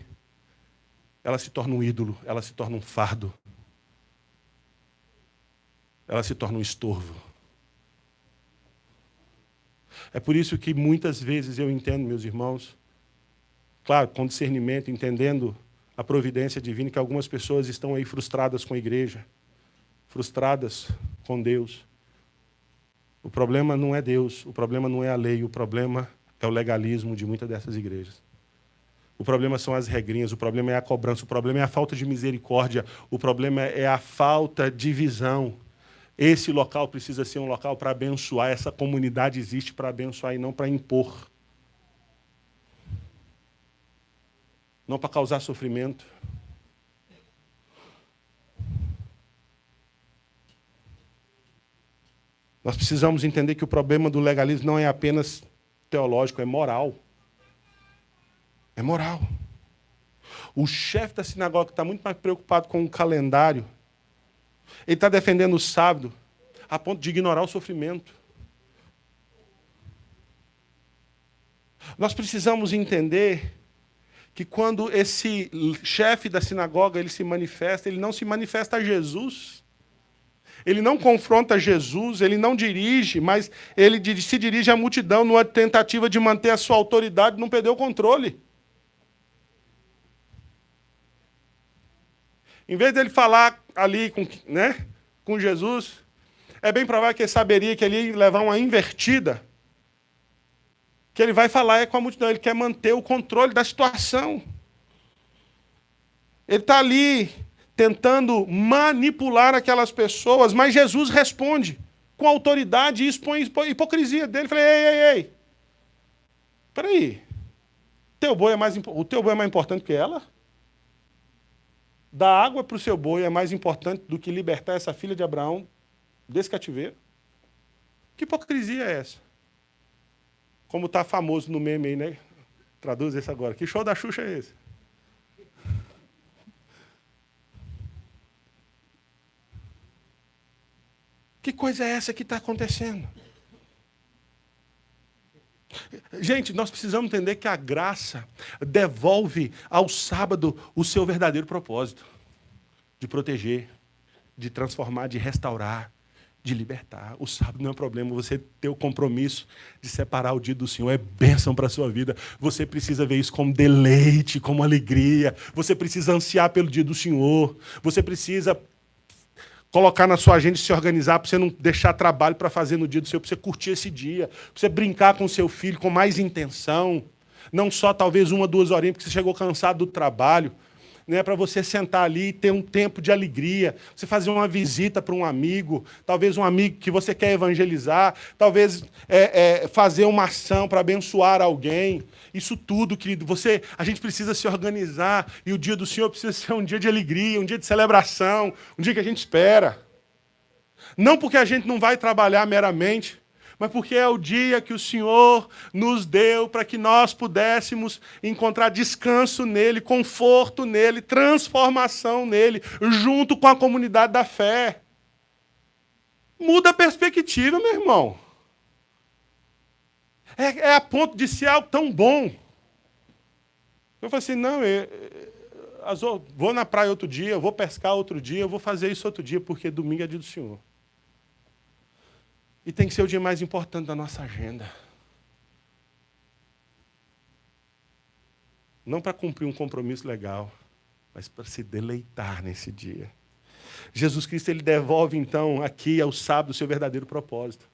ela se torna um ídolo, ela se torna um fardo. Ela se torna um estorvo. É por isso que muitas vezes eu entendo, meus irmãos, claro, com discernimento, entendendo a providência divina, que algumas pessoas estão aí frustradas com a igreja, frustradas com Deus. O problema não é Deus, o problema não é a lei, o problema é o legalismo de muitas dessas igrejas. O problema são as regrinhas, o problema é a cobrança, o problema é a falta de misericórdia, o problema é a falta de visão. Esse local precisa ser um local para abençoar, essa comunidade existe para abençoar e não para impor. Não para causar sofrimento. Nós precisamos entender que o problema do legalismo não é apenas teológico, é moral. É moral. O chefe da sinagoga está muito mais preocupado com o calendário. Ele está defendendo o sábado a ponto de ignorar o sofrimento. Nós precisamos entender que quando esse chefe da sinagoga ele se manifesta, ele não se manifesta a Jesus. Ele não confronta Jesus, ele não dirige, mas ele se dirige à multidão numa tentativa de manter a sua autoridade e não perder o controle. Em vez dele falar ali com Jesus, é bem provável que ele saberia que ele ia levar uma invertida. Que ele vai falar com a multidão, ele quer manter o controle da situação. Ele está ali tentando manipular aquelas pessoas, mas Jesus responde com autoridade e expõe a hipocrisia dele. Eu falei, ei, espera aí, o teu boi é mais importante que ela? Dar água para o seu boi é mais importante do que libertar essa filha de Abraão desse cativeiro? Que hipocrisia é essa? Como está famoso no meme aí, né? Traduz esse agora. Que show da Xuxa é esse? Que coisa é essa que está acontecendo? Gente, nós precisamos entender que a graça devolve ao sábado o seu verdadeiro propósito. De proteger, de transformar, de restaurar, de libertar. O sábado não é problema, você ter o compromisso de separar o dia do Senhor é bênção para a sua vida. Você precisa ver isso como deleite, como alegria. Você precisa ansiar pelo dia do Senhor. Você precisa colocar na sua agenda e se organizar para você não deixar trabalho para fazer no dia do Senhor, para você curtir esse dia, para você brincar com seu filho com mais intenção. Não só talvez 1 ou 2 horinhas, porque você chegou cansado do trabalho. Né, para você sentar ali e ter um tempo de alegria, você fazer uma visita para um amigo, talvez um amigo que você quer evangelizar, talvez fazer uma ação para abençoar alguém. Isso tudo, querido, a gente precisa se organizar e o dia do Senhor precisa ser um dia de alegria, um dia de celebração, um dia que a gente espera. Não porque a gente não vai trabalhar meramente, mas porque é o dia que o Senhor nos deu para que nós pudéssemos encontrar descanso nele, conforto nele, transformação nele, junto com a comunidade da fé. Muda a perspectiva, meu irmão. É a ponto de ser algo tão bom. Eu falei assim, não, vou na praia outro dia, vou pescar outro dia, vou fazer isso outro dia, porque domingo é dia do Senhor. E tem que ser o dia mais importante da nossa agenda. Não para cumprir um compromisso legal, mas para se deleitar nesse dia. Jesus Cristo ele devolve, então, aqui ao sábado o seu verdadeiro propósito.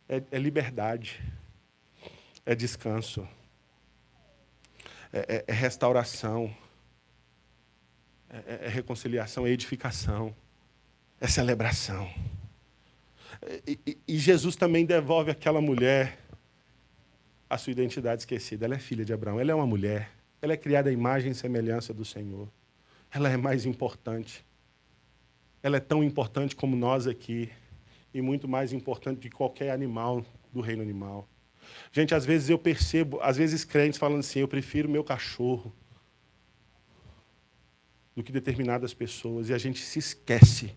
É liberdade, é descanso, é restauração, é reconciliação, é edificação, é celebração. E Jesus também devolve àquela mulher a sua identidade esquecida. Ela é filha de Abraão, ela é uma mulher. Ela é criada à imagem e semelhança do Senhor. Ela é mais importante. Ela é tão importante como nós aqui. E muito mais importante que qualquer animal do reino animal. Gente, às vezes eu percebo, às vezes crentes falando assim, eu prefiro meu cachorro do que determinadas pessoas. E a gente se esquece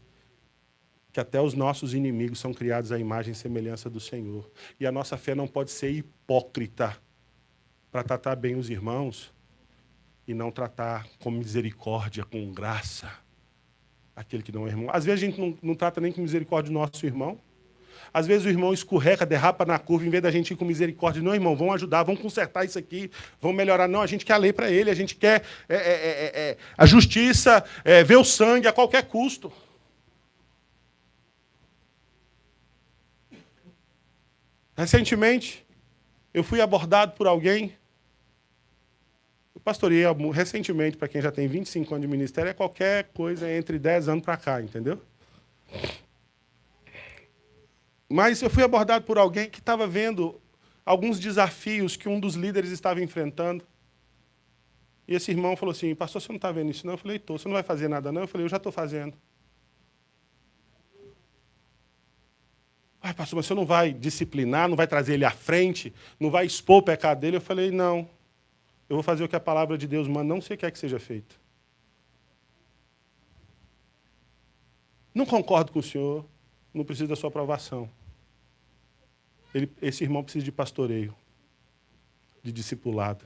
que até os nossos inimigos são criados à imagem e semelhança do Senhor. E a nossa fé não pode ser hipócrita para tratar bem os irmãos e não tratar com misericórdia, com graça, aquele que não é irmão. Às vezes a gente não trata nem com misericórdia o nosso irmão. Às vezes o irmão escorrega, derrapa na curva, em vez da gente ir com misericórdia. Não, irmão, vamos ajudar, vamos consertar isso aqui, vamos melhorar. Não, a gente quer a lei para ele, a gente quer a justiça, ver o sangue a qualquer custo. Recentemente, eu fui abordado por alguém. Eu pastoreei recentemente, para quem já tem 25 anos de ministério, é qualquer coisa entre 10 anos para cá, entendeu? Mas eu fui abordado por alguém que estava vendo alguns desafios que um dos líderes estava enfrentando. E esse irmão falou assim, pastor, você não está vendo isso não? Eu falei, estou, você não vai fazer nada não? Eu falei, eu já estou fazendo. Ai, pastor, mas você não vai disciplinar, não vai trazer ele à frente, não vai expor o pecado dele? Eu falei, não. Eu vou fazer o que a palavra de Deus manda, não sei o que é que seja feito. Não concordo com o senhor, não preciso da sua aprovação. Esse irmão precisa de pastoreio. de discipulado.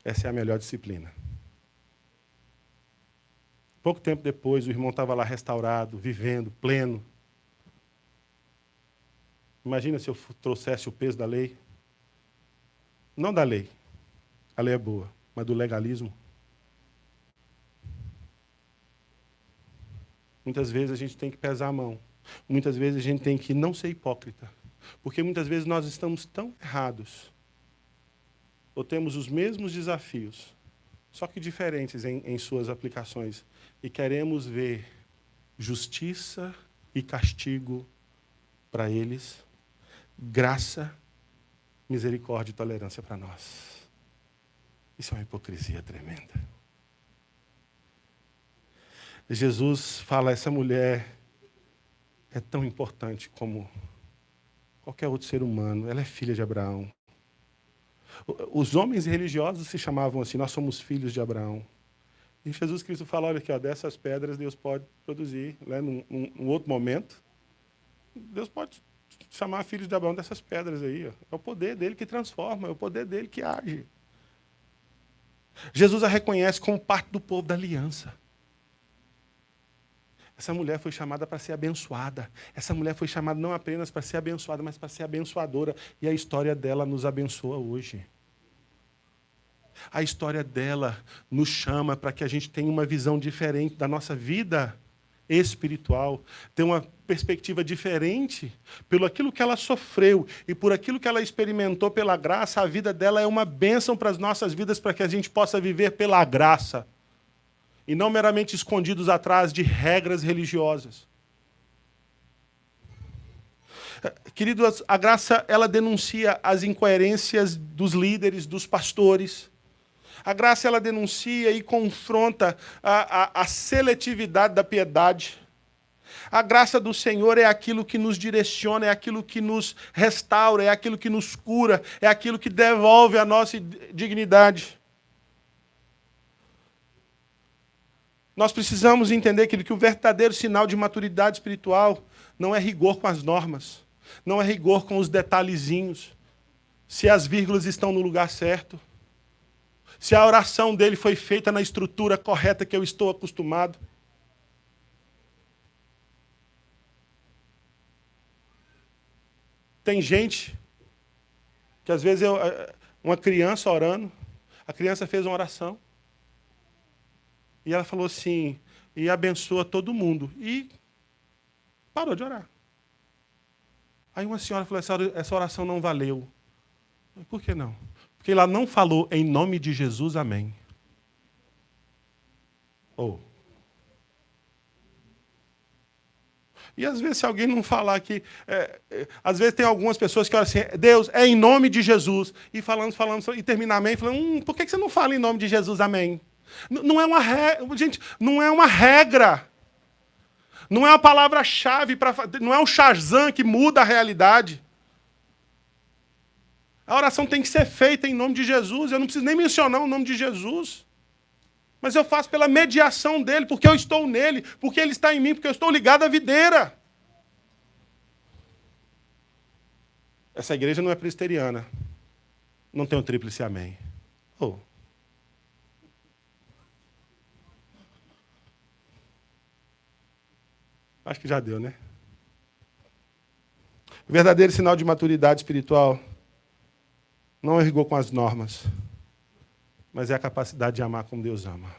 Essa é a melhor disciplina. Pouco tempo depois, o irmão estava lá restaurado, vivendo, pleno. Imagina se eu trouxesse o peso da lei. Não da lei. A lei é boa, mas do legalismo. Muitas vezes a gente tem que pesar a mão. Muitas vezes a gente tem que não ser hipócrita. Porque muitas vezes nós estamos tão errados. Ou temos os mesmos desafios, só que diferentes em suas aplicações. E queremos ver justiça e castigo para eles, graça, misericórdia e tolerância para nós. Isso é uma hipocrisia tremenda. Jesus fala, essa mulher é tão importante como qualquer outro ser humano. Ela é filha de Abraão. Os homens religiosos se chamavam assim, nós somos filhos de Abraão. E Jesus Cristo fala, olha aqui, ó, dessas pedras Deus pode produzir, né, num outro momento. Deus pode chamar filhos de Abraão dessas pedras aí. Ó. É o poder dele que transforma, é o poder dele que age. Jesus a reconhece como parte do povo da aliança. Essa mulher foi chamada para ser abençoada. Essa mulher foi chamada não apenas para ser abençoada, mas para ser abençoadora. E a história dela nos abençoa hoje. A história dela nos chama para que a gente tenha uma visão diferente da nossa vida espiritual, ter uma perspectiva diferente pelo aquilo que ela sofreu e por aquilo que ela experimentou pela graça. A vida dela é uma bênção para as nossas vidas, para que a gente possa viver pela graça e não meramente escondidos atrás de regras religiosas. Queridos, a graça, ela denuncia as incoerências dos líderes, dos pastores. A graça, ela denuncia e confronta a seletividade da piedade. A graça do Senhor é aquilo que nos direciona, é aquilo que nos restaura, é aquilo que nos cura, é aquilo que devolve a nossa dignidade. Nós precisamos entender que o verdadeiro sinal de maturidade espiritual não é rigor com as normas, não é rigor com os detalhezinhos, se as vírgulas estão no lugar certo, se a oração dele foi feita na estrutura correta que eu estou acostumado. Tem gente que às vezes uma criança orando, a criança fez uma oração, e ela falou assim, e abençoa todo mundo. E parou de orar. Aí uma senhora falou, essa oração não valeu. Por que não? Porque ela não falou em nome de Jesus, amém. Oh. E às vezes se alguém não falar que... às vezes tem algumas pessoas que oram assim, Deus, é em nome de Jesus. E falando, e termina amém, falando, por que você não fala em nome de Jesus, amém? Não é uma regra, gente, não é uma regra. Não é uma palavra-chave, não é um Shazam que muda a realidade. A oração tem que ser feita em nome de Jesus. Eu não preciso nem mencionar o nome de Jesus. Mas eu faço pela mediação dele, porque eu estou nele, porque ele está em mim, porque eu estou ligado à videira. Essa igreja não é presbiteriana. Não tem um tríplice amém. Oh. Acho que já deu, né? O verdadeiro sinal de maturidade espiritual não é rigor com as normas, mas é a capacidade de amar como Deus ama.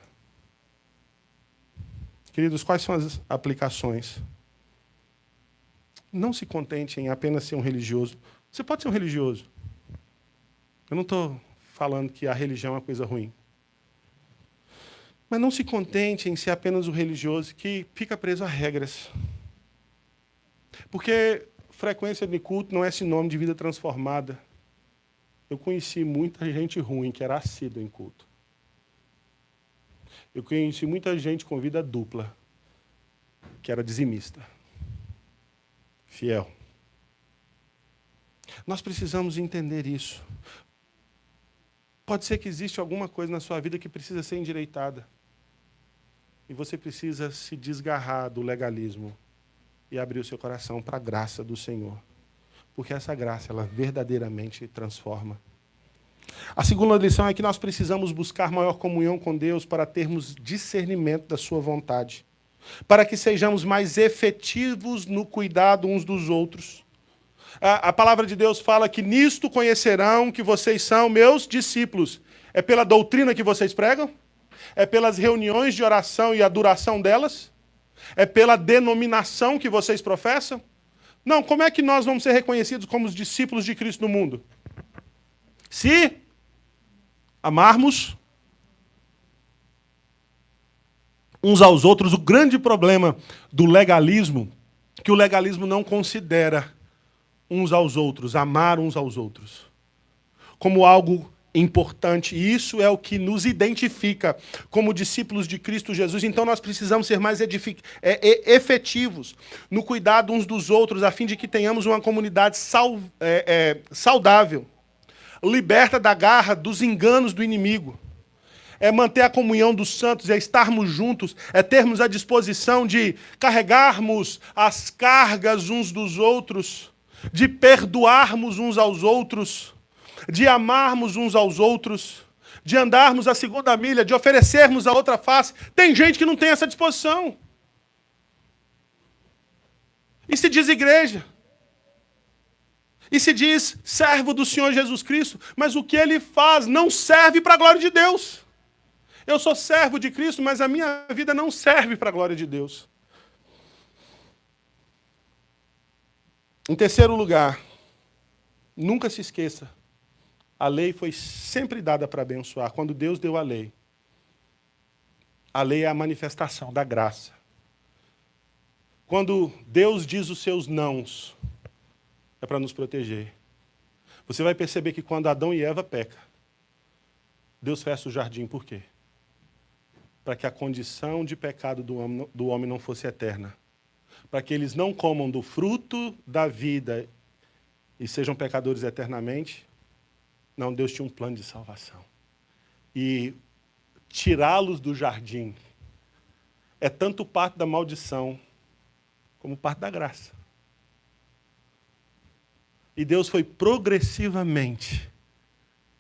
Queridos, quais são as aplicações? Não se contente em apenas ser um religioso. Você pode ser um religioso. Eu não estou falando que a religião é uma coisa ruim. Mas não se contente em ser apenas um religioso que fica preso a regras. Porque frequência de culto não é sinônimo de vida transformada. Eu conheci muita gente ruim que era assídua em culto. Eu conheci muita gente com vida dupla, que era dizimista, fiel. Nós precisamos entender isso. Pode ser que exista alguma coisa na sua vida que precisa ser endireitada. E você precisa se desgarrar do legalismo e abrir o seu coração para a graça do Senhor. Porque essa graça, ela verdadeiramente transforma. A segunda lição é que nós precisamos buscar maior comunhão com Deus para termos discernimento da sua vontade, para que sejamos mais efetivos no cuidado uns dos outros. A palavra de Deus fala que nisto conhecerão que vocês são meus discípulos. É pela doutrina que vocês pregam? É pelas reuniões de oração e a duração delas? É pela denominação que vocês professam? Não, como é que nós vamos ser reconhecidos como os discípulos de Cristo no mundo? Se amarmos uns aos outros. O grande problema do legalismo é que o legalismo não considera uns aos outros, amar uns aos outros, como algo importante. E isso é o que nos identifica como discípulos de Cristo Jesus. Então nós precisamos ser mais efetivos no cuidado uns dos outros, a fim de que tenhamos uma comunidade saudável, liberta da garra dos enganos do inimigo. É manter a comunhão dos santos, é estarmos juntos, é termos a disposição de carregarmos as cargas uns dos outros, de perdoarmos uns aos outros, de amarmos uns aos outros, de andarmos a segunda milha, de oferecermos a outra face. Tem gente que não tem essa disposição. E se diz igreja. E se diz servo do Senhor Jesus Cristo, mas o que ele faz não serve para a glória de Deus. Eu sou servo de Cristo, mas a minha vida não serve para a glória de Deus. Em terceiro lugar, nunca se esqueça, a lei foi sempre dada para abençoar. Quando Deus deu a lei é a manifestação da graça. Quando Deus diz os seus nãos, é para nos proteger. Você vai perceber que quando Adão e Eva pecam, Deus fecha o jardim. Por quê? Para que a condição de pecado do homem não fosse eterna. Para que eles não comam do fruto da vida e sejam pecadores eternamente. Não, Deus tinha um plano de salvação. E tirá-los do jardim é tanto parte da maldição como parte da graça. E Deus foi progressivamente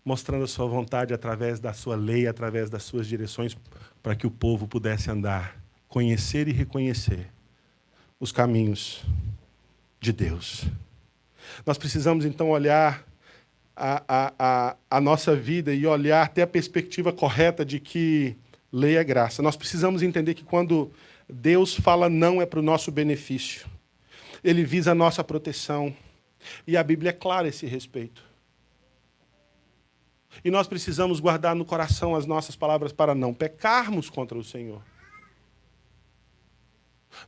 mostrando a sua vontade através da sua lei, através das suas direções, para que o povo pudesse andar, conhecer e reconhecer os caminhos de Deus. Nós precisamos, então, olhar a nossa vida e olhar até a perspectiva correta de que lei é graça. Nós precisamos entender que quando Deus fala não é para o nosso benefício. Ele visa a nossa proteção. E a Bíblia é clara a esse respeito. E nós precisamos guardar no coração as nossas palavras para não pecarmos contra o Senhor.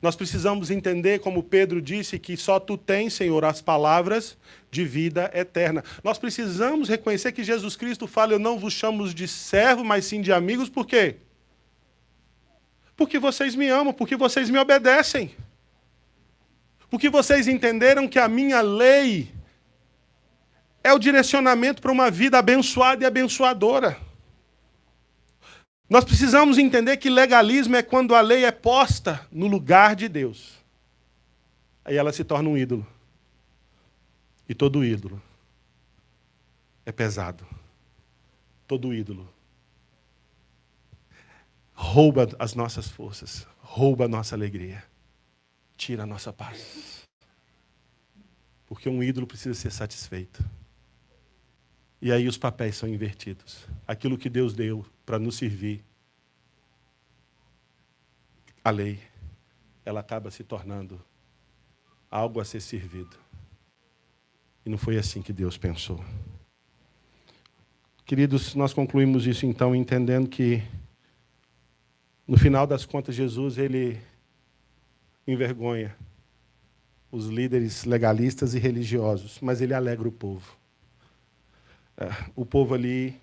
Nós precisamos entender, como Pedro disse, que só tu tens, Senhor, as palavras de vida eterna. Nós precisamos reconhecer que Jesus Cristo fala, eu não vos chamo de servo, mas sim de amigos. Por quê? Porque vocês me amam, porque vocês me obedecem. Porque vocês entenderam que a minha lei é o direcionamento para uma vida abençoada e abençoadora. Nós precisamos entender que legalismo é quando a lei é posta no lugar de Deus. Aí ela se torna um ídolo. E todo ídolo é pesado. Todo ídolo rouba as nossas forças, rouba a nossa alegria, tira a nossa paz. Porque um ídolo precisa ser satisfeito. E aí os papéis são invertidos. Aquilo que Deus deu para nos servir, a lei, ela acaba se tornando algo a ser servido. E não foi assim que Deus pensou. Queridos, nós concluímos isso então entendendo que, no final das contas, Jesus, ele envergonha os líderes legalistas e religiosos, mas ele alegra o povo. O povo ali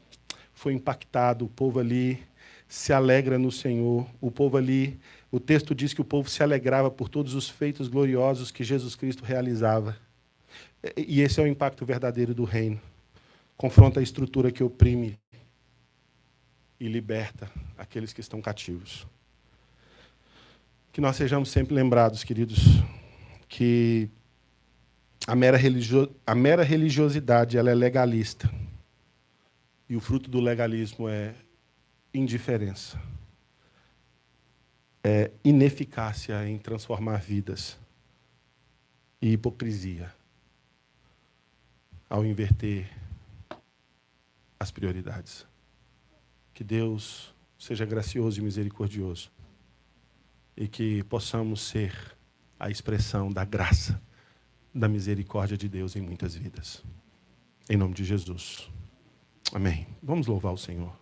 foi impactado, o povo ali se alegra no Senhor, o povo ali, o texto diz que o povo se alegrava por todos os feitos gloriosos que Jesus Cristo realizava. E esse é o impacto verdadeiro do reino. Confronta a estrutura que oprime e liberta aqueles que estão cativos. Que nós sejamos sempre lembrados, queridos, que a mera religiosidade ela é legalista. E o fruto do legalismo é indiferença. É ineficácia em transformar vidas. E hipocrisia ao inverter as prioridades. Que Deus seja gracioso e misericordioso e que possamos ser a expressão da graça, da misericórdia de Deus em muitas vidas. Em nome de Jesus. Amém. Vamos louvar o Senhor.